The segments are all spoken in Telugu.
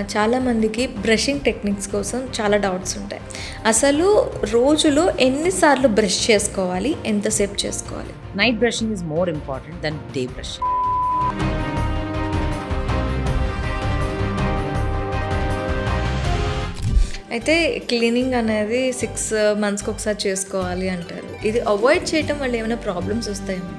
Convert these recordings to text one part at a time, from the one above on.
చాలామందికి బ్రషింగ్ టెక్నిక్స్ కోసం చాలా డౌట్స్ ఉంటాయి. అసలు రోజులో ఎన్ని సార్లు బ్రష్ చేసుకోవాలి? ఎంతసేపు చేసుకోవాలి? Night brushing is more important than day brushing. అయితే క్లీనింగ్ అనేది 6 మంత్స్‌కి ఒకసారి చేసుకోవాలి అంటారు. ఇది అవాయిడ్ చేయటం వల్ల ఏమైనా ప్రాబ్లమ్స్ వస్తాయేమో?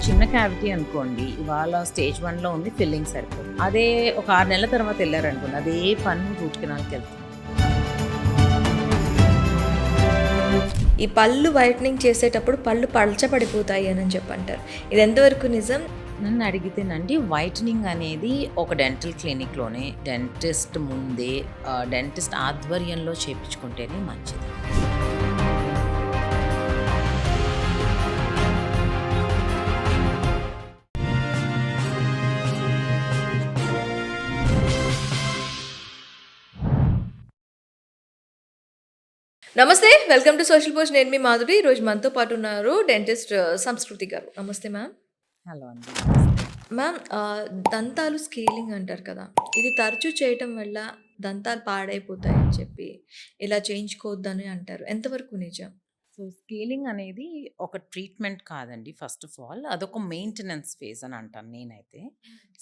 చిన్న క్యావిటీ అనుకోండి, ఇవాళ స్టేజ్ 1లో ఉంది, ఫిల్లింగ్ సరిపోదు. అదే ఒక 6 నెలల తర్వాత వెళ్ళారనుకోండి, అదే పన్ను రూట్ కెనాల్‌కి వెళ్తుంది. ఈ పళ్ళు వైట్నింగ్ చేసేటప్పుడు పళ్ళు పలచబడిపోతాయి అని చెప్పంటారు. ఇది ఎంతవరకు నిజం? నన్ను అడిగితేనండి, వైటనింగ్ అనేది ఒక డెంటల్ క్లినిక్‌లోనే డెంటిస్ట్ ముందే డెంటిస్ట్ ఆధ్వర్యంలో చేపించుకుంటేనే మంచిది. నమస్తే. Welcome to social post. నేను మీ మాధురి. ఈరోజు మనతో పాటు ఉన్నారు డెంటిస్ట్ సంస్కృతి గారు. నమస్తే మ్యామ్. హలో అండి. మ్యామ్, దంతాలు స్కేలింగ్ అంటారు కదా! ఇది తరచూ చేయటం వల్ల దంతాలు పాడైపోతాయని చెప్పి ఇలా చేయించుకోవద్దని అంటారు. ఎంతవరకు నిజం? సో, స్కేలింగ్ అనేది ఒక ట్రీట్మెంట్ కాదండి. ఫస్ట్ ఆఫ్ ఆల్ అదొక మెయింటెనెన్స్ ఫేజ్ అని అంటాను నేనైతే.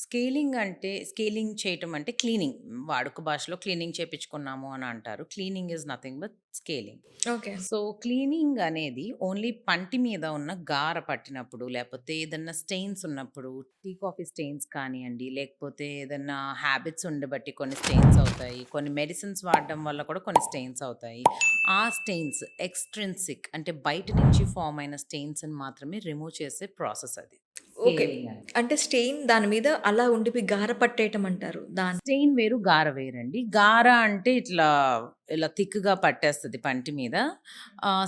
స్కేలింగ్ చేయటం అంటే క్లీనింగ్. వాడుక భాషలో క్లీనింగ్ చేపించుకున్నాము అని అంటారు. Cleaning is nothing but scaling. Okay. So, cleaning అనేది ఓన్లీ పంటి మీద ఉన్న గార పట్టినప్పుడు, లేకపోతే ఏదన్నా స్టెయిన్స్ ఉన్నప్పుడు, టీ కాఫీ స్టెయిన్స్ కానియండి, లేకపోతే ఏదన్నా హ్యాబిట్స్ ఉండబట్టి కొన్ని స్టెయిన్స్ అవుతాయి. కొన్ని మెడిసిన్స్ వాడడం వల్ల కూడా కొన్ని స్టెయిన్స్ అవుతాయి. ఆ స్టెయిన్స్ ఎక్స్‌ట్రిన్సిక్ అంటే బయట నుంచి ఫార్మ్ అయిన స్టెయిన్స్‌ని మాత్రమే రిమూవ్ చేసే ప్రాసెస్ అది. ఓకే. స్కేలింగ్ అని. అంటే స్టెయిన్ దాని మీద అలా ఉండిపోయి గార పట్టేయటం అంటారు. స్టెయిన్ వేరు, గార వేరండి. గార అంటే ఇలా థిక్‌గా పట్టేస్తది పంటి మీద.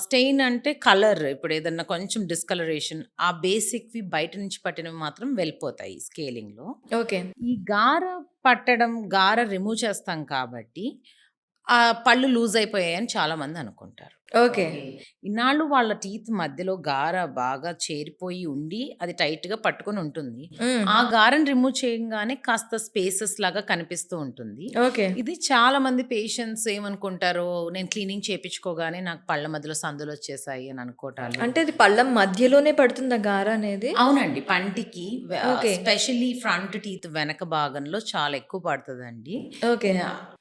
స్టెయిన్ అంటే కలర్, ఇప్పుడు ఏదన్నా కొంచెం డిస్కలరేషన్, ఆ బేసిక్‌వి బయట నుంచి పట్టినవి మాత్రం వెళ్ళిపోతాయి స్కేలింగ్‌లో. ఓకే. ఈ గార రిమూవ్ చేస్తాం కాబట్టి పళ్ళు లూజ్ అయిపోయాయని చాలామంది అనుకుంటారు. ఓకే. ఇన్నాళ్ళు వాళ్ళ టీత్ మధ్యలో గార బాగా చేరిపోయి ఉండి, అది టైట్‌గా పట్టుకొని ఉంటుంది. హ్మ్. ఆ గారని రిమూవ్ చేయంగానే కాస్త స్పేసెస్ లాగా కనిపిస్తూ ఉంటుంది. ఓకే. ఇది చాలామంది పేషెంట్స్ ఏమనుకుంటారో, నేను క్లీనింగ్ చేపించుకోగానే నాకు పళ్ళ మధ్యలో సందులొచ్చేసాయి అని అనుకోటాలు. అంటే అది పళ్ళ మధ్యలోనే పడుతుందా గార అనేది? అవునండి. పంటికి ఓకే. స్పెషల్లీ ఫ్రంట్ టీత్ వెనక భాగంలో చాలా ఎక్కువ పడతదండి. ఓకే.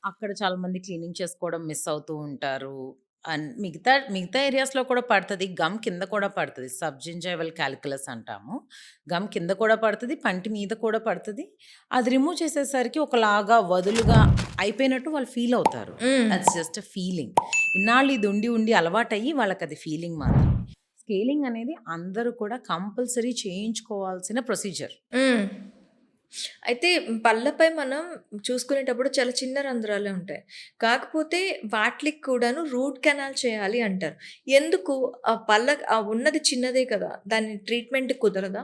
అక్కడ చాలా మంది క్లీనింగ్ చేసుకోవడం మిస్ అవుతూ ఉంటారు. మిగతా మిగతా ఏరియాస్‌లో కూడా పడతది. గమ్ కింద కూడా పడతది. సబ్జింజైవల్ కాలిక్యులస్ అంటాము. గమ్ కింద కూడా పడతది. పంటి మీద కూడా పడతది. అది రిమూవ్ చేసేసరికి ఒకలాగా వదులుగా అయిపోయినట్టు వాళ్ళు ఫీల్ అవుతారు. హ్మ్. That's just a feeling. ఇన్నాళ్ళు ఇది ఉండి ఉండి అలవాటయ్యి వాళ్ళకది ఫీలింగ్ మాత్రమే. స్కేలింగ్ అనేది అందరూ కూడా కంపల్సరీ చేయించుకోవాల్సిన ప్రొసీజర్. హ్మ్. అయితే పళ్ళపై మనం చూసుకునేటప్పుడు చాలా చిన్న రంధ్రాలే ఉంటాయి. కాకపోతే వాటిలికి కూడాను రూట్ కెనాల్ చేయాలి అంటారు. ఎందుకు? ఉన్నది చిన్నదే కదా! దాని ట్రీట్మెంట్ కుదరదా?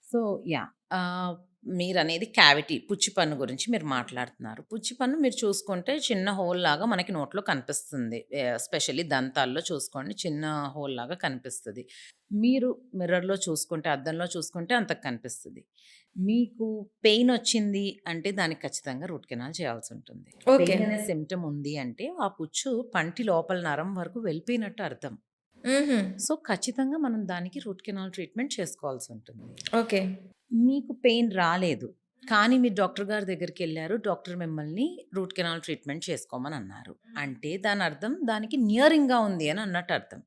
So, yeah! మీరనేది క్యావిటీ, పుచ్చిపన్ను గురించి మీరు మాట్లాడుతున్నారు. పుచ్చిపన్ను మీరు చూసుకుంటే చిన్న హోల్‌లాగా మనకి నోట్లో కనిపిస్తుంది. ఎస్పెషల్లీ దంతాల్లో చూసుకోండి, చిన్న హోల్‌లాగా కనిపిస్తది. మీరు మిర్రర్‌లో చూసుకుంటే, అద్దంలో చూసుకుంటే అంతకు కనిపిస్తది. మీకు పెయినొచ్చింది అంటే దానికి ఖచ్చితంగా రూట్ కెనాల్ చేయాల్సుంటుంది. ఓకే. పెయిన్ అనే సిమ్ప్టమ్ ఉంది అంటే ఆ పుచ్చు పంటి లోపల నరం వరకు వెళ్ళిపోయినట్టు అర్థం. హుహు. సో, ఖచ్చితంగా మనం దానికి రూట్ కెనాల్ ట్రీట్మెంట్ చేసుకోవాల్సుంటుంది. ఓకే. మీకు పెయిన్ రాలేదు, కానీ మీరు డాక్టర్ గారి దగ్గరికెళ్లారు. డాక్టర్ మిమ్మల్ని రూట్ కెనాల్ ట్రీట్మెంట్ చేసుకోమని అన్నారు. అంటే దాని అర్థం దానికి నియరింగ్‌గా ఉంది అని అన్నట్టు అర్థం.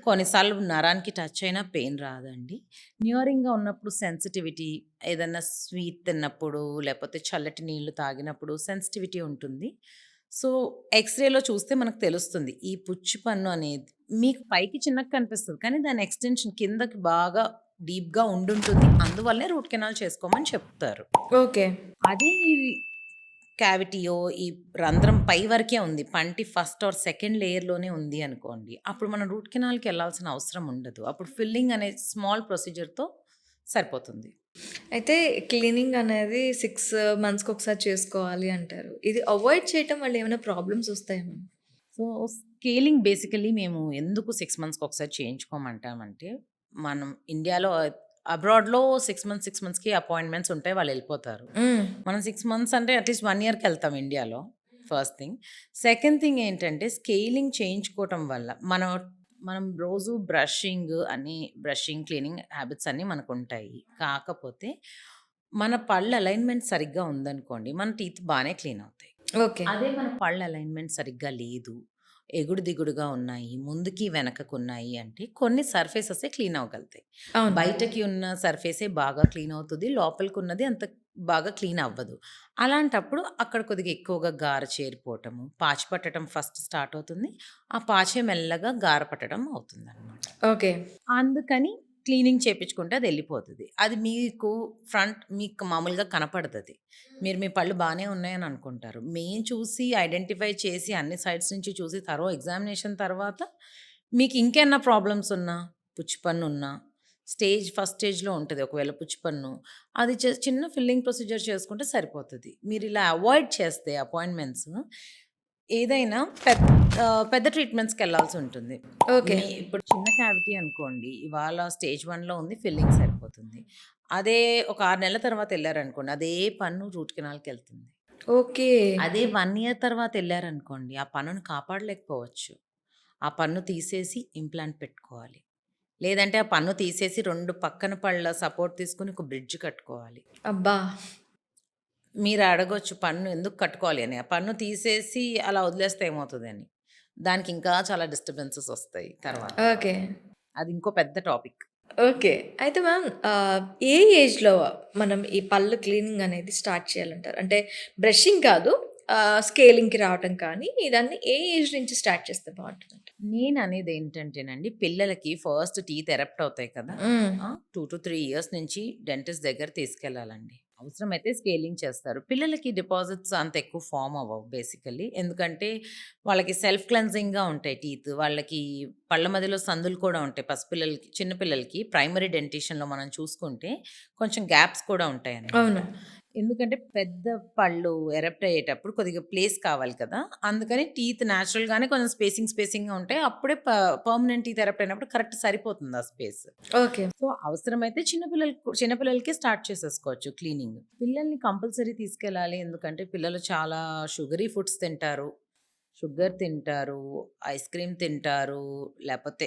కొన్నిసార్లు నరానికి టచ్ అయినా పెయిన్ రాదండి. నియరింగ్‌గా ఉన్నప్పుడు సెన్సిటివిటీ, ఏదన్నా స్వీట్ తిన్నప్పుడు, లేపోతే చల్లటి నీళ్లు తాగినప్పుడు సెన్సిటివిటీ ఉంటుంది. సో, ఎక్స్‌రేలో చూస్తే మనకు తెలుస్తుంది. ఈ పుచ్చు పన్ను అనేది మీకు పైకి చిన్నగా కనిపిస్తది. కానీ దాని ఎక్స్‌టెన్షన్ కిందకి బాగా డీప్‌గా ఉండుంటుంది. అందువల్లే రూట్ కెనాల్ చేసుకోమని చెప్తారు. ఓకే. అది క్యావిటీయో, ఈ రంధ్రం పై వరకే ఉంది. పంటి ఫస్ట్ ఆర్ సెకండ్ లేయర్‌లోనే ఉంది అనుకోండి. అప్పుడు మనం రూట్ కెనాల్‌కెళ్ళాల్సిన అవసరం ఉండదు. అప్పుడు ఫిల్లింగ్ అనే స్మాల్ ప్రొసీజర్‌తో సరిపోతుంది. అయితే క్లీనింగ్ అనేది 6 మంత్స్‌కి ఒకసారి చేసుకోవాలి అంటారు. ఇది అవాయిడ్ చేయటం వల్ల ఏమైనా ప్రాబ్లమ్స్ వస్తాయేమో? సో, స్కేలింగ్ బేసికల్లీ మేము ఎందుకు 6 మంత్స్‌కి ఒకసారి చేయించుకోమంటామంటే, మనం ఇండియాలో అబ్రాడ్‌లో 6 మంత్స్‌కి అపాయింట్మెంట్స్ ఉంటాయి. వాళ్ళెళ్ళిపోతారు. హ్మ్. మనం 6 మంత్స్ అంటే అట్‌లీస్ట్ 1 ఇయర్‌కెళ్తాం ఇండియాలో. First thing. సెకండ్ థింగ్ ఏంటంటే స్కేలింగ్ చేయించుకోవటం వల్ల మనం మనం రోజు బ్రషింగ్, క్లీనింగ్ హ్యాబిట్స్ అన్నీ మనకుంటాయి. కాకపోతే మన పళ్ళ అలైన్‌మెంట్ సరిగ్గా ఉందనుకోండి, మన టీత్ బానే క్లీన్ అవుతాయి. ఓకే. అదే మన పళ్ళ అలైన్‌మెంట్ సరిగ్గా లేదు, ఎగుడు దిగుడుగా ఉన్నాయి, ముందుకి వెనకకున్నాయి అంటే కొన్ని సర్ఫేసెసే క్లీన్ అవ్వగలుగుతాయి. అవును. బయటకి ఉన్న సర్ఫేసే బాగా క్లీన్ అవుతది. లోపలికున్నది అంత బాగా క్లీన్ అవ్వదు. అలాంటప్పుడు అక్కడ కొద్దిగా ఎక్కువగా గార చేరిపోవటము, పాచి పట్టడం ఫస్ట్ స్టార్ట్ అవుతుంది. ఆ పాచే మెల్లగా గార పట్టడం అవుతుందనమాట. ఓకే. అందుకని క్లీనింగ్ చేపిచ్చుకుంటే అదెళ్ళిపోతది. అది మీకు మామూలుగా కనపడదది. మీరు మీ పళ్ళు బానే ఉన్నాయని అనుకుంటారు. మేము చూసి ఐడెంటిఫై చేసి అన్ని సైడ్స్ నుంచి చూసి ఎగ్జామినేషన్ తర్వాత మీకు ఇంకేమన్నా ప్రాబ్లమ్స్ ఉన్నా, పుచ్చిపన్నున్నా ఫస్ట్ స్టేజ్‌లో ఉంటది. ఒకవేళ పుచ్చిపన్ను అది చిన్న ఫిల్లింగ్ ప్రొసీజర్ చేసుకుంటే సరిపోతది. మీరిలా అవాయిడ్ చేస్తే అపాయింట్మెంట్స్ ఏదైనా పెద్ద ట్రీట్మెంట్స్‌కెళ్ళాల్సుంటుంది. ఓకే. ఇప్పుడు చిన్న క్యావిటీ అనుకోండి. ఇవాళ స్టేజ్ 1లో ఉంది. ఫిల్లింగ్ సరిపోతుంది. అదే ఒక 6 నెలల తర్వాత ఎళ్లారనుకోండి. అదే పన్ను రూట్ కెనాల్‌కెళ్తుంది. ఓకే. అదే 1 ఇయర్ తర్వాత ఎళ్లారనుకోండి. ఆ పన్నును కాపాడలేకపోవచ్చు. ఆ పన్ను తీసేసి ఇంప్లాంట్ పెట్టుకోవాలి. లేదంటే ఆ పన్ను తీసేసి 2 పక్కన పళ్ళ సపోర్ట్ తీసుకొని ఒక బ్రిడ్జ్ కట్టుకోవాలి. అబ్బా! మీరు అడగొచ్చు పన్ను ఎందుకు కట్టుకోవాలి అని. ఆ పన్ను తీసేసి అలా వదిలేస్తే ఏమవుతదని. దానికి ఇంకా చాలా డిస్టర్బెన్సెస్ ఒస్తాయి తర్వాత. ఓకే. అది ఇంకో పెద్ద టాపిక్. ఓకే. అయితే మ్యామ్ ఏ ఏజ్‌లో మనం ఈ పళ్ళు క్లీనింగ్ అనేది స్టార్ట్ చేయాలంటారు? అంటే బ్రషింగ్ కాదు స్కేలింగ్‌కి రావటం కానీ ఇదన్నీ ఏ ఏజ్ నుంచి స్టార్ట్ చేస్తే బావుంటదంటారు? నేననేదేంటంటేనండి, పిల్లలకి ఫస్ట్ టీత్ ఎరప్ట్ అవుతాయి కదా! హ్మ్. 2-3 ఇయర్స్ నుంచి డెంటిస్ట్ దగ్గర తీసుకెళ్ళాలండి. అవసరమైతే స్కేలింగ్ చేస్తారు. పిల్లలకి డిపాజిట్స్ అంత ఎక్కువ ఫార్మ్ అవ్వవు బేసికల్లీ. ఎందుకంటే వాళ్ళకి సెల్ఫ్ క్లెన్జింగ్‌గా ఉంటాయి టీత్. వాళ్ళకి పళ్ళ మధ్యలో సందులు కూడా ఉంటాయి. చిన్న పిల్లలకి ప్రైమరీ డెంటిషన్‌లో మనం చూసుకుంటే కొంచెం గ్యాప్స్ కూడా ఉంటాయన్నమాట. అవును. ఎందుకంటే పెద్ద పళ్ళు ఎరప్ట్ అయ్యేటప్పుడు కొద్దిగా ప్లేస్ కావాలి కదా! అందుకని టీత్ నేచురల్‌గానే కొంచెం స్పేసింగ్‌గా ఉంటాయి. అప్పుడే పర్మనెంట్ టీత్ ఎరప్ట్ అయినప్పుడు కరెక్ట్ సరిపోతుంది ఆ స్పేస్. ఓకే. సో, అవసరమైతే చిన్న పిల్లలకే స్టార్ట్ చేసేసుకోవచ్చు క్లీనింగ్. పిల్లల్ని కంపల్సరీ తీసుకెళ్ళాలి. ఎందుకంటే పిల్లలు చాలా షుగరీ ఫుడ్స్ తింటారు. షుగర్ తింటారు, ఐస్ క్రీమ్ తింటారు, లేపోతే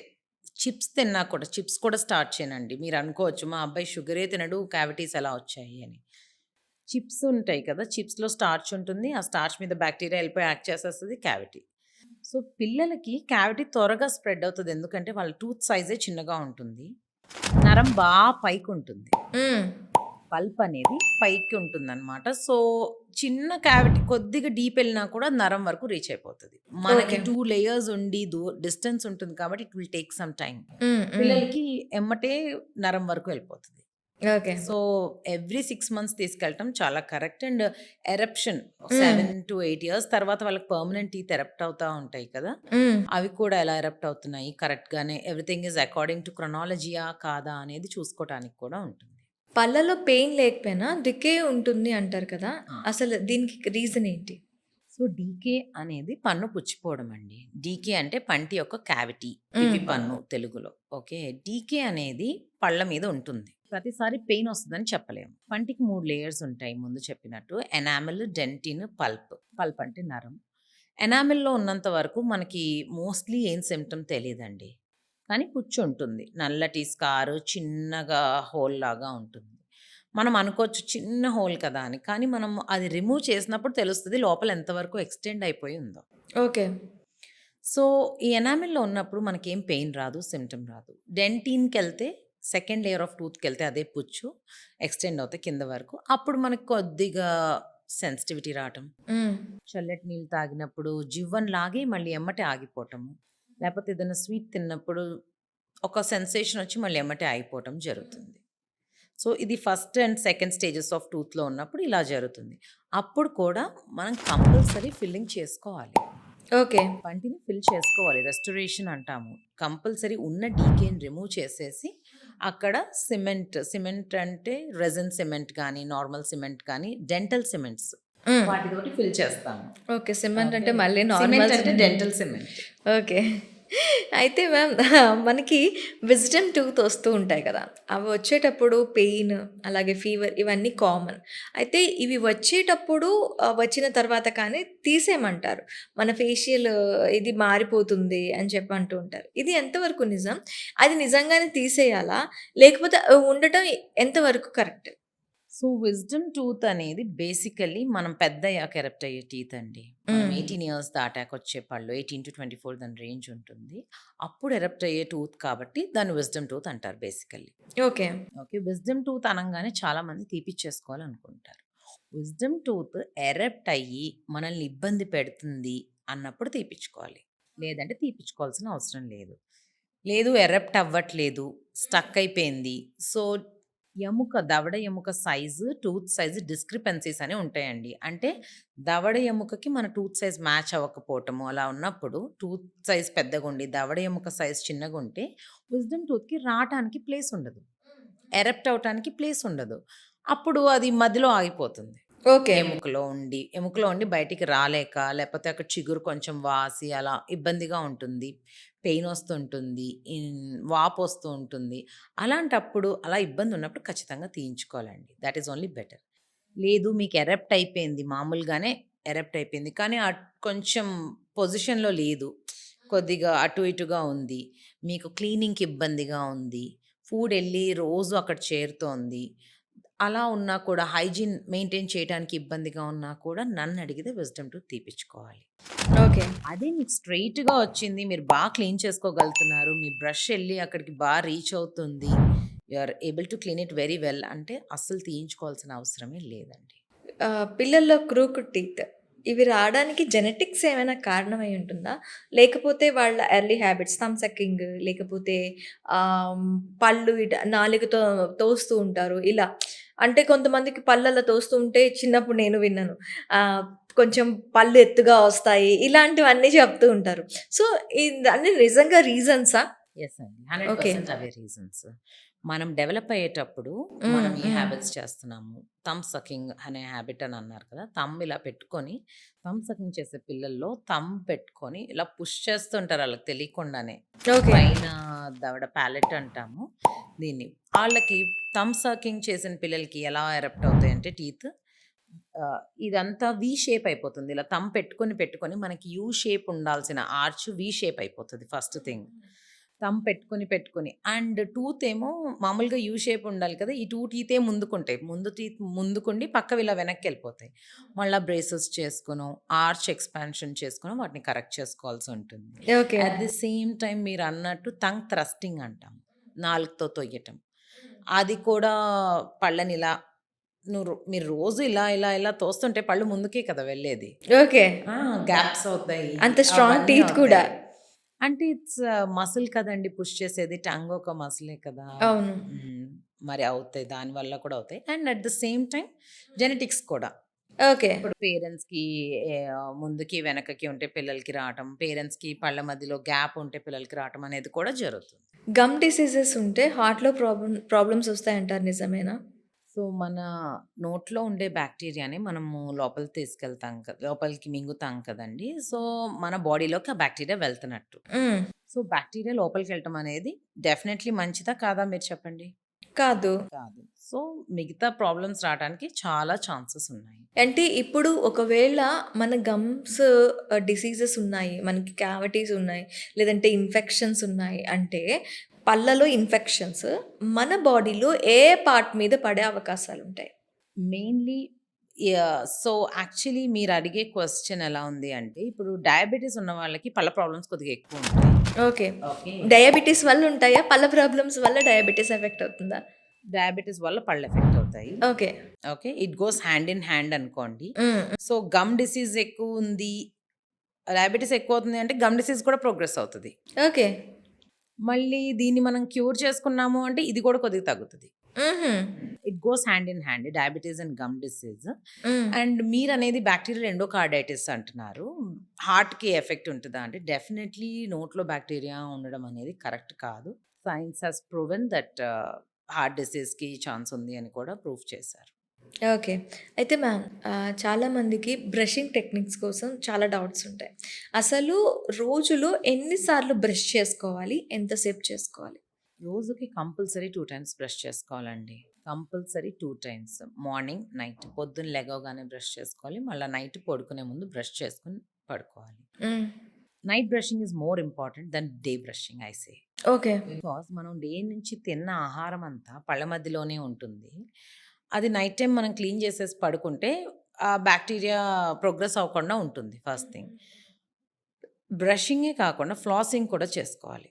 చిప్స్ కూడా స్టార్ట్ చేయనండి. మీరనుకోవచ్చు మా అబ్బాయి షుగరే తినడు క్యావిటీస్ ఎలా వచ్చాయి అని. చిప్స్ ఉంటాయి కదా! చిప్స్‌లో స్టార్చ్ ఉంటుంది. ఆ స్టార్చ్ మీద బాక్టీరియా ఎళ్ళిపోయి యాక్ట్ చేసేస్తది క్యావిటీ. సో, పిల్లలకి క్యావిటీ త్వరగా స్ప్రెడ్ అవుతది. ఎందుకంటే వాళ్ళ టూత్ సైజే చిన్నగా ఉంటుంది. నరం పైకుంటుంది. హ్మ్. పల్ప్ అనేది పైకి ఉంటుందనమాట. సో, చిన్న క్యావిటీ కొద్దిగా డీప్ ఎళ్ళినా కూడా నరం వరకు రీచ్ అయిపోతది. మనకి ఓకే. 2 లేయర్స్ ఉండి డిస్టెన్స్ ఉంటుంది కాబట్టి it will take some time. హ్మ్. హ్మ్. పిల్లలకి ఎమ్మటే నరం వరకు ఎళ్ళిపోతది. ఓకే. సో, ఎవ్రీ 6 మంత్స్ తీసుకెళ్ళటం చాలా కరెక్ట్. అండ్ ఎరప్షన్ హ్మ్. 7-8 ఇయర్స్ తర్వాత వాళ్ళకి పర్మనెంట్ టీత్ ఎరప్ట్ అవుతా ఉంటాయి కదా! హ్మ్. అవి కూడా ఎలా ఎరప్ట్ అవుతున్నాయి కరెక్ట్‌గానే ఎవ్రీథింగ్ ఈజ్ అకార్డింగ్ టు క్రొనాలజీయా కాదా అనేది చూసుకోవటానికి కూడా ఉంటుంది. పళ్ళలో పెయిన్ లేకపోయినా డికే ఉంటుంది అంటారు కదా! ఆ! అసలు దీనికి రీజన్ ఏంటి? సో, డీకే అనేది పన్ను పుచ్చిపోవడం అండి. డీకే అంటే పంటి యొక్క క్యావిటీ. హ్మ్. పిప్పి పన్ను తెలుగులో. ఓకే. డీకే అనేది పళ్ళ మీద ఉంటుంది. ప్రతిసారి పెయిన్ వస్తదని చెప్పలేము. పంటికి 3 లేయర్స్ ఉంటాయి ముందు చెప్పినట్టు. Enamel, dentine, pulp. పల్ప్ అంటే నరం. ఎనామెల్‌లో ఉన్నంత వరకు మనకి మోస్ట్‌లీ ఏం సింప్టమ్ తెలీదండి. కానీ పుచ్చుంటుంది. నల్లటి స్కార్ చిన్నగా హోల్ లాగా ఉంటుంది. మనం అనుకోవచ్చు చిన్న హోల్ కదా అని. కానీ మనం అది రిమూవ్ చేసినప్పుడు తెలుస్తది లోపల ఎంతవరకు ఎక్స్‌టెండ్ అయిపోయి ఉందో. ఓకే. సో, ఈ ఎనామెల్‌లో ఉన్నప్పుడు మనకేం పెయిన్ రాదు, సింప్టమ్ రాదు. డెంటిన్‌కెళ్తే సెకండ్ లేయర్ ఆఫ్ టూత్‌కెళ్తే అదే పుచ్చు ఎక్స్‌టెండ్ అవుతాయి కింద వరకు. అప్పుడు మనకు కొద్దిగా సెన్సిటివిటీ రావటం, హ్మ్. చల్లటి నీళ్ళు తాగినప్పుడు జివ్వని లాగి మళ్ళీ ఎమ్మటే ఆగిపోవటము. లేపోతే ఏదైనా స్వీట్ తిన్నప్పుడు ఒక సెన్సేషన్ వచ్చి మళ్ళీ ఎమ్మటే ఆగిపోవటం జరుగుతుంది. సో, ఇది first and second stages of టూత్‌లో ఉన్నప్పుడు ఇలా జరుగుతుంది. అప్పుడు కూడా మనం కంపల్సరీ ఫిల్లింగ్ చేసుకోవాలి. ఓకే. పంటిని ఫిల్ చేసుకోవాలి. రెస్టోరేషన్ అంటాము. కంపల్సరీ ఉన్న డీకేని రిమూవ్ చేసేసి అక్కడ సిమెంట్ అంటే రెసిన్ సిమెంట్ గానీ, నార్మల్ సిమెంట్ కానీ, డెంటల్ సిమెంట్స్ హ్మ్. వాటితోటి ఫిల్ చేస్తాము. ఓకే. Cement okay. అంటే మళ్ళీ సిమెంట్ నార్మల్ అంటే సిమెంట్. Dental cement. ఓకే. అయితే మ్యామ్ మనకి విజ్డమ్ టూత్ వస్తూ ఉంటాయి కదా! అవి వచ్చేటప్పుడు పెయిన్, అలాగే ఫీవర్ ఇవన్నీ కామన్. అయితే ఇవి వచ్చేటప్పుడు వచ్చిన తర్వాత కానీ తీసేయమంటారు. మన ఫేషియల్ ఇది మారిపోతుంది అని చెప్పి అంటూ ఉంటారు. ఇది ఎంతవరకు నిజం? అది నిజంగానే తీసేయాలా? లేకపోతే ఉండటం ఎంతవరకు కరెక్ట్? సో, విజ్డమ్ టూత్ అనేది బేసికల్లీ మనం పెద్దయ్యాక ఎరప్ట్ అయ్యే టీత్ అండి. మనం హ్మ్. 18 ఇయర్స్ దాటాక వచ్చే పళ్ళు 18-24 దాని రేంజ్ ఉంటుంది. అప్పుడు ఎరప్ట్ అయ్యే టూత్ కాబట్టి దాన్ని విజ్డమ్ టూత్ అంటారు basically. Okay. Okay. Wisdom tooth అనంగానే చాలామంది తీపిచ్చేసుకోవాలనుకుంటారు. విజ్డమ్ టూత్ ఎరప్ట్ అయ్యి మనల్ని ఇబ్బంది పెడుతుంది అన్నప్పుడు తీపిచ్చుకోవాలి. లేదంటే తీపిచ్చుకోవాల్సిన అవసరం లేదు. లేదు ఎరప్ట్ అవ్వట్లేదు, స్టక్ అయిపోయింది. సో, దవడ ఎముక సైజు, టూత్ సైజు డిస్క్రిపెన్సీస్ అని ఉంటాయండి. అంటే దవడ ఎముకకి మన టూత్ సైజ్ మ్యాచ్ అవ్వకపోవటము అలా ఉన్నప్పుడు టూత్ సైజ్ పెద్దగుండి, దవడ ఎముక సైజ్ చిన్నగుంటే విజ్డమ్ టూత్‌కి రాటానికి ప్లేస్ ఉండదు. ఎరప్ట్ అవ్వటానికి ప్లేస్ ఉండదు. అప్పుడు అది మధ్యలో ఆగిపోతుంది. ఓకే. ఎముకలో ఉండి బయటికి రాలేక, లేపోతే అక్కడ చిగురు కొంచెం వాసి అలా ఇబ్బందిగా ఉంటుంది. పెయినొస్తుంటుంది. వాపొస్తూ ఉంటుంది. అలాంటప్పుడు అలా ఇబ్బందున్నప్పుడు ఖచ్చితంగా తీయించుకోవాలండి. That is only better. లేదు మీకు ఎరప్ట్ అయిపోయింది. మామూలుగానే ఎరప్ట్ అయిపోయింది. కానీ కొంచెం పొజిషన్‌లో లేదు. కొద్దిగా అటు ఇటుగా ఉంది. మీకు క్లీనింగ్‌కి ఇబ్బందిగా ఉంది. ఫుడెళ్ళి రోజు అక్కడ చేరుతోంది. అలా ఉన్నా కూడా హైజీన్ మెయింటైన్ చేయడానికి ఇబ్బందిగా ఉన్నా కూడా నన్నడిగితే విజ్డమ్ టూత్ తీపిచ్చుకోవాలి. ఓకే. అదే మీకు స్ట్రెయిట్‌గా వచ్చింది. మీరు క్లీన్ చేసుకోగలుగుతున్నారు. మీ బ్రష్ ఎళ్లి అక్కడికి రీచ్ అవుతుంది. You are able to clean it very well అంటే అస్సలు తీయించుకోవాల్సిన అవసరమే లేదండి. పిల్లల్లో క్రూక్డ్ టీత్ ఇవి రాడానికి జెనెటిక్స్ ఏమైనా కారణమై ఉంటుందా? లేకపోతే వాళ్ళ ఎర్లీ హ్యాబిట్స్ థంబ్ సకింగ్ లేకపోతే ఆహ్, పళ్ళు నాలుకతో తోస్తూ ఉంటారు ఇలా. అంటే కొంతమందికి పళ్ళలో తోస్తూ ఉంటే చిన్నప్పుడు నేను విన్నాను. ఆహ్, కొంచెం పళ్ళు ఎత్తుగా వస్తాయి. ఇలాంటివన్నీ చెప్తూ ఉంటారు. సో, అన్నీ నిజంగా రీజన్సా? యెస్ అండి. ఓకే. 100% అవే రీజన్స్. మనం డెవలప్ అయ్యేటప్పుడు హ్మ్. మనం ఈ హ్మ్. హ్యాబిట్స్ చేస్తున్నాము. థంబ్ సకింగ్ అనే హ్యాబిట్ అని అన్నారు కదా! థంబ్ ఇలా పెట్టుకొని థంబ్ సకింగ్ చేసే పిల్లల్లో థంబ్ పెట్టుకొని ఇలా పుష్ చేస్తుంటారు ఆళ్ళకి తెలియకుండానే. ఓకే. పైన దవడ పాలెట్ అంటాము దీన్ని. ఆళ్ళకి థంబ్ సకింగ్ చేసిన పిల్లలకి ఎలా ఎరప్ట్ అవుతాయంటే టీత్ ఇదంతా వి షేప్ అయిపోతుంది. ఇలా థంబ్ పెట్టుకొని మనకి యూ షేప్ ఉండాల్సిన ఆర్చ్ వి షేప్ అయిపోతది ఫస్ట్ థింగ్. థంబ్ పెట్టుకొని అండ్ టూత్ ఏమో మామూలుగా యూ షేప్ ఉండాలి కదా! ఈ 2 టీతే ముందుకుంటాయి. ముందు టీత్ ముందుకుండి పక్కవి ఇలా వెనక్కెళ్ళిపోతాయి. మళ్ళా బ్రేసెస్ చేసుకోనో, ఆర్చ్ ఎక్స్‌పాన్షన్ చేసుకోనో వాటిని కరెక్ట్ చేసుకోవాల్సి ఉంటుంది. Okay. At the same time మీరన్నట్టు టంగ్ థ్రస్టింగ్ అంటాం. నాలుకతో తొయ్యటం. అది కూడా పళ్ళనిలా మీరు రోజు ఇలా తోస్తుంటే పళ్ళు ముందుకే కదా వెళ్ళేది. ఓకే. ఆ! గ్యాప్స్ అవుతాయి. అంత స్ట్రాంగ్ అవన్నీ టీత్ కూడా. అవుతాయి. అంటే ఇట్స్ మసిల్ కదండీ పుష్ చేసేది. టంగ్ ఒక మసిలే కదా! అవును. హ్మ్. మరి అవుతాయి. దానివల్ల కూడా అవుతాయి. And at the same time genetics కూడా. ఓకే. ఇప్పుడు పేరెంట్స్‌కి ముందుకి, వెనకకి ఉంటే పిల్లలకి రావటం, పేరెంట్స్‌కి పళ్ళ మధ్యలో గ్యాప్ ఉంటే పిల్లలకి రావటం అనేది కూడా జరుగుతుంది. గమ్ డిసీజెస్ ఉంటే హార్ట్‌లో ప్రాబ్లమ్స్ వస్తాయంటారు నిజమేనా? సో, మన నోట్లో ఉండే బాక్టీరియాని మనము లోపలికి తీసుకెళ్తాం లోపలికి మింగుతాం కదండీ! సో, మన బాడీలోకి ఆ బాక్టీరియా వెళ్తున్నట్టు. హ్మ్. సో, బాక్టీరియా లోపలికెళ్ళటం అనేది డెఫినైట్‌లీ మంచిదా? కాదా? మీరు చెప్పండి. కాదు. కాదు. సో, మిగతా ప్రాబ్లమ్స్ రావటానికి చాలా ఛాన్సెస్ ఉన్నాయి. అంటే ఇప్పుడు ఒకవేళ మన గమ్స్ డిసీజెస్ ఉన్నాయి. మనకి క్యావిటీస్ ఉన్నాయి. లేదంటే ఇన్ఫెక్షన్స్ ఉన్నాయి అంటే పళ్ళలో ఇన్ఫెక్షన్స్ మన బాడీలో ఏ పార్ట్ మీద పడే అవకాశాలుంటాయి? మెయిన్‌లీ సో, యాక్చువల్లీ మీరడిగే క్వెషన్ ఎలా ఉంది అంటే, ఇప్పుడు డయాబెటిస్ ఉన్న వాళ్ళకి పళ్ళ ప్రాబ్లమ్స్ కొద్దిగా ఎక్కువుంటాయి. ఓకే. ఓకే. డయాబెటిస్ వల్ల ఉంటాయా? పళ్ళ ప్రాబ్లమ్స్ వల్ల డయాబెటిస్ ఎఫెక్ట్ అవుతుందా? డయాబెటిస్ వల్ల పళ్ళు ఎఫెక్ట్ అవుతాయి. Okay. Okay. It goes hand in hand అనుకోండి. హ్మ్. సో, గమ్ డిసీజ్ ఎక్కువుంది, డయాబెటిస్ ఎక్కువవుతుంది అంటే గమ్ డిసీజ్ కూడా ప్రోగ్రెస్ అవుతది. ఓకే. మళ్ళీ దీన్ని మనం క్యూర్ చేసుకున్నాము అంటే ఇది కూడా కొద్దిగా తగ్గుతది. హుహు. It goes hand in hand diabetes and gum disease. Hmm. And మీరనేది బ్యాక్టీరియల్ ఎండోకార్డైటిస్ అంటున్నారు. హార్ట్‌కి ఎఫెక్ట్ ఉంటదా అంటే డెఫినైట్‌లీ నోట్లో బ్యాక్టీరియా ఉండడం అనేది కరెక్ట్ కాదు. Science has proven that heart డిసీజ్‌కి ఛాన్స్ ఉంది అని కూడా ప్రూవ్ చేశారు. ఓకే. అయితే మ్యామ్ చాలామందికి బ్రషింగ్ టెక్నిక్స్ కోసం చాలా డౌట్స్ ఉంటాయి. అసలు రోజులో ఎన్ని సార్లు బ్రష్ చేసుకోవాలి? ఎంతసేపు చేసుకోవాలి? రోజుకి కంపల్సరీ 2 టైమ్స్ బ్రష్ చేసుకోవాలండి. Compulsory 2 times. Morning, night. పొద్దున్న లెగవగానే బ్రష్ చేసుకోవాలి. మళ్ళా నైట్ పడుకునే ముందు బ్రష్ చేసుకొని పడుకోవాలి. Hmm. Night brushing is more important then day brushing I say. Okay. Because మనం డే నుంచి తిన్న ఆహారం అంతా పళ్ళ మధ్యలోనే ఉంటుంది. అది నైట్ టైమ్ మనం క్లీన్ చేసేసి పడుకుంటే ఆ బ్యాక్టీరియా ప్రోగ్రెస్ అవ్వకుండా ఉంటుంది ఫస్ట్ థింగ్. బ్రషింగే కాకుండా ఫ్లాసింగ్ కూడా చేసుకోవాలి.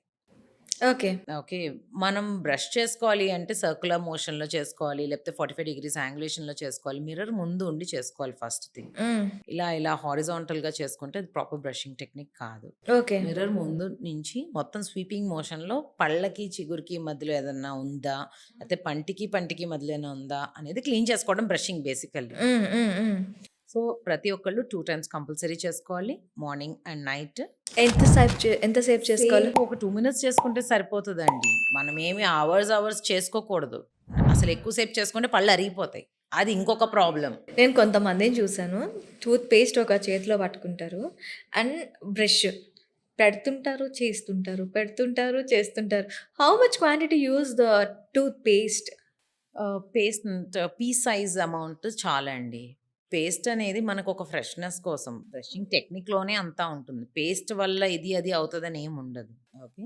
ఓకే. ఓకే. మనం బ్రష్ చేసుకోవాలి అంటే సర్క్యులర్ మోషన్‌లో చేసుకోవాలి. లేకపోతే 45 డిగ్రీస్ యాంగులేషన్‌లో చేసుకోవాలి. మిర్రర్ ముందు ఉండి చేసుకోవాలి ఫస్ట్ థింగ్. హ్మ్. ఇలా హారిజాంటల్‌గా చేసుకుంటే అది ప్రాపర్ బ్రషింగ్ టెక్నిక్ కాదు. ఓకే. మిర్రర్ ముందు నుంచి మొత్తం స్వీపింగ్ మోషన్‌లో పళ్ళకి, చిగురుకి మధ్యలో ఏదన్నా ఉందా? లేతే పంటికి మధ్యలో ఏమైనా ఉందా? అనేది క్లీన్ చేసుకోవడం బ్రషింగ్ బేసికల్లీ. హ్మ్. హ్మ్. హ్మ్. సో, ప్రతి ఒక్కళ్ళు 2 టైమ్స్ కంపల్సరీ చేసుకోవాలి. Morning and night. ఎంతసేపు చేసుకోవాలి? సేపు ఒక 2 మినిట్స్ చేసుకుంటే సరిపోతదండి. మనమేమి అవర్స్ చేసుకోకూడదు. అసలు ఎక్కువ సేపు చేసుకుంటే పళ్ళు అరిగిపోతాయి. అది ఇంకొక ప్రాబ్లమ్. నేను కొంతమందిని చూసాను. టూత్ పేస్ట్ ఒక చేతిలో పట్టుకుంటారు. అండ్ బ్రష్ పెడుతుంటారు, చేస్తుంటారు. పెడుతుంటారు, చేస్తుంటారు. How much quantity use the toothpaste? Paste pea size amount చాలండి. పేస్ట్ అనేది మనకొక ఫ్రెష్‌నెస్ కోసం. బ్రషింగ్ టెక్నిక్‌లోనే అంతా ఉంటుంది. పేస్ట్ వల్ల ఇది, అది అవుతదని ఏముండదు. ఓకే.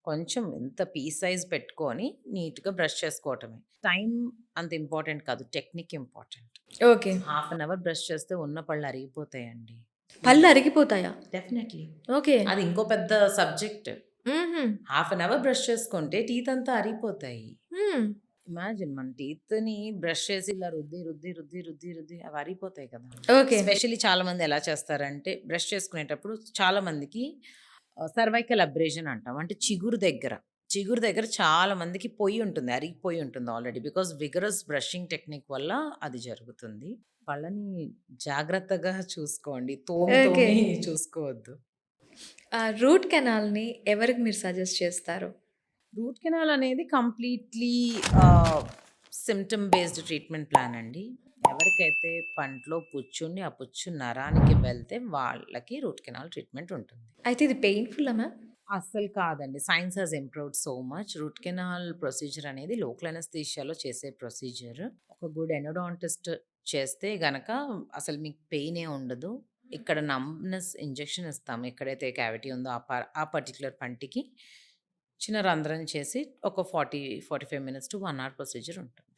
కొంచెం ఇంత పీ సైజ్ పెట్టుకొని నీట్‌గా బ్రష్ చేసుకోవటమే. టైం అంత ఇంపార్టెంట్ కాదు. Technique important. Okay. Half an hour brush చేస్తే ఉన్న పళ్ళు అరిగిపోతాయండి. పళ్ళు అరిగిపోతాయా? డెఫినెట్‌లీ. ఓకే. అది ఇంకో పెద్ద సబ్జెక్ట్. హుహు. హాఫ్ అన్ అవర్ బ్రష్ చేసుకుంటే టీత్ అంతా అరిగిపోతాయి. హ్మ్. ఇమాజిన్ మన టీత్‌ని బ్రష్ చేసి ఇలా రుద్ది అవి అరిగిపోతాయి కదా! ఓకే. ఎస్పెషల్లీ చాలామంది ఎలా చేస్తారంటే బ్రష్ చేసుకునేటప్పుడు చాలామందికి సర్వైకల్ అబ్రేషన్ అంటాం. అంటే చిగురు దగ్గర చాలా మందికి పొయ్యి ఉంటుంది. అరిగిపోయి ఉంటుంది already. Because vigorous brushing technique వల్ల అది జరుగుతుంది. పళ్ళని జాగ్రత్తగా చూసుకోండి. ఓకే. తోమి చూసుకోవద్దు. రూట్ కెనాల్‌ని ఎవరికి మీరు సజెస్ట్ చేస్తారు? రూట్ కెనాల్ అనేది కంప్లీట్‌లీ ఆహ్, సింప్టమ్ బేస్డ్ ట్రీట్మెంట్ ప్లాన్ అండి. ఎవరికైతే పంట్లో పుచ్చుండి, ఆ పుచ్చు నరానికి వెళ్తే వాళ్ళకి రూట్ కెనాల్ ట్రీట్మెంట్ ఉంటుంది. అయితే ఇది పెయిన్‌ఫుల్లా మ్యామ్? అస్సలు కాదండి. Science has improved so much. Root canal procedure అనేది లోకల్ అనస్థీషియాలో చేసే ప్రొసీజర్. ఒక గుడ్ ఎండోడాంటిస్ట్ చేస్తే గనక అసలు మీకు పెయినే ఉండదు. ఇక్కడ నంబ్‌నెస్ ఇంజెక్షన్ ఇస్తాం. ఎక్కడైతే క్యావిటీ ఉందో ఆ పర్టిక్యులర్ పంటికి చిన్న రంధ్రం చేసి ఒక 45 మినిట్స్ టు 1 అవర్ ప్రొసీజర్ ఉంటుంది.